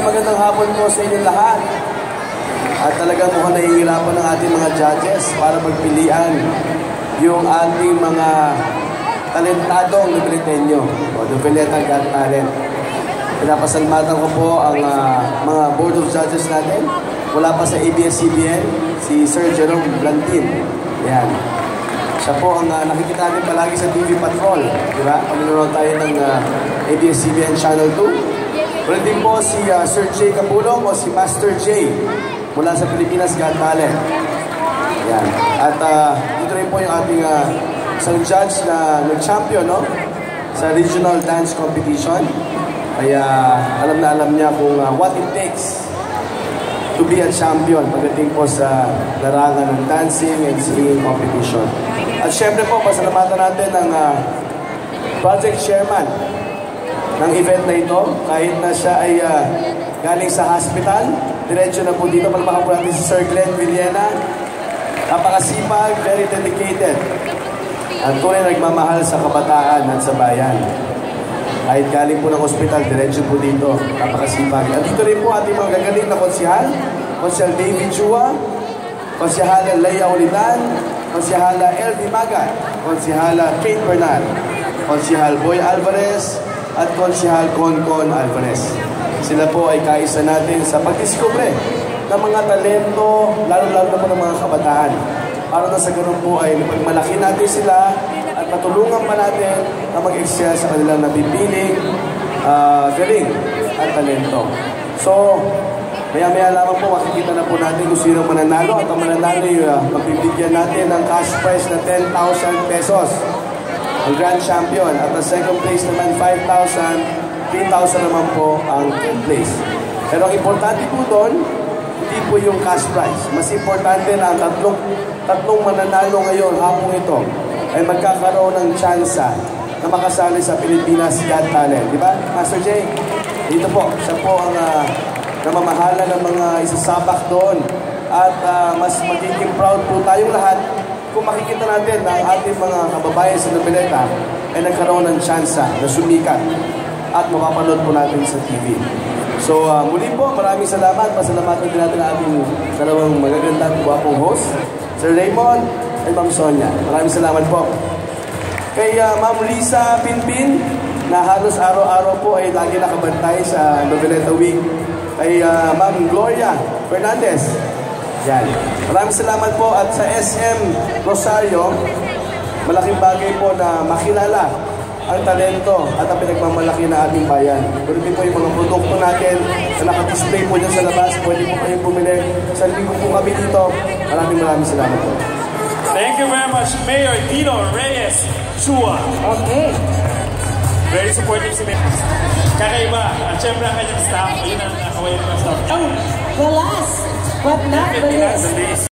Magandang hapon po sa inyong lahat. At talagang mukhang nahihirapan ng ating mga judges para magpilian yung ating mga talentadong Novelitenyo o Noveleta Got Talent. Pinapasalamatan ko po ang mga Board of Judges natin. Wala pa sa ABS-CBN, si Sir Jerome Blantin. Yan. Siya po ang nakikita natin palagi sa TV Patrol. Diba? Pag-nanonood tayo ng ABS-CBN Channel 2. Ulit din po si Sir J. Capulong o si Master J mula sa Pilipinas Got Talent. Yan. At dito rin po yung ating isang judge na nag-champion, no? Sa regional dance competition. Kaya alam na alam niya kung what it takes to be a champion pagdating po sa larangan ng dancing and singing competition. At syempre po, pasalamatan natin ang project chairman ng event na ito. Kahit na siya ay galing sa hospital, diretso na po dito. Palamakan po natin si Sir Glenn Villena. Napakasipag, very dedicated. At tunay nagmamahal sa kabataan at sa bayan. Kahit galing po ng hospital, diretso po dito. Napakasipag. At dito rin po ating mga gagaling na konsihal. Konsihal David Chua, Konsihala Leia Olidan, Konsihala Elvie Magat, Konsihala Kate Bernal, Konsihal Boy Alvarez, at Konsihal Concon Alvarez. Sila po ay kaisa natin sa pagdiskubre ng mga talento, lalo-lalo na po ng mga kabataan. Para na sa ganun po ay pagmalaki natin sila at matulungan pa natin na mag-excel sa kanilang nabibiling, galing at talento. So, maya-maya lamang po makikita na po natin kung sino mananalo at ang mananalo ay magbibigyan natin ng cash prize na 10,000 pesos. Ang grand champion at ang second place naman 5,000, 3,000 naman po ang third place. Pero ang importante po doon, hindi po yung cash prize. Mas importante na ang tatlong mananalo ngayon, hapong ito, ay magkakaroon ng tsansa na makasali sa Pilipinas Got Talent. Di ba, Master J? Dito po, siya po ang namamahala ng mga isasabak doon. At mas magiging proud po tayong lahat kung makikita natin na ang ating mga kababayan sa Noveleta ay nagkaroon ng tsansa na sumikat at mapapanood po natin sa TV. So muli po, maraming salamat. Pasalamatan din natin ang ating dalawang magaganda at guwapong host, Sir Raymond at Ma'am Sonia. Maraming salamat po. Kay Ma'am Lisa Pinpin, na halos araw-araw po ay lagi nakabantay sa Noveleta Week. Kay Ma'am Gloria Fernandez. Yan. Maraming salamat po. At sa SM Rosario, malaking bagay po na makilala ang talento at ang pinagmamalaki na ating bayan. Pwede po yung mga produkto natin na nakadisplay po dyan sa labas. Pwede po kayong bumili. Sa linggo po kami dito. Maraming salamat po. Thank you very much, Mayor Dino Reyes Chua. Okay. Very supportive si Mayor. Kakaiba. At syempre ang kanyang staff. Yun ang nakaway ng staff. Oh, the last but not the least.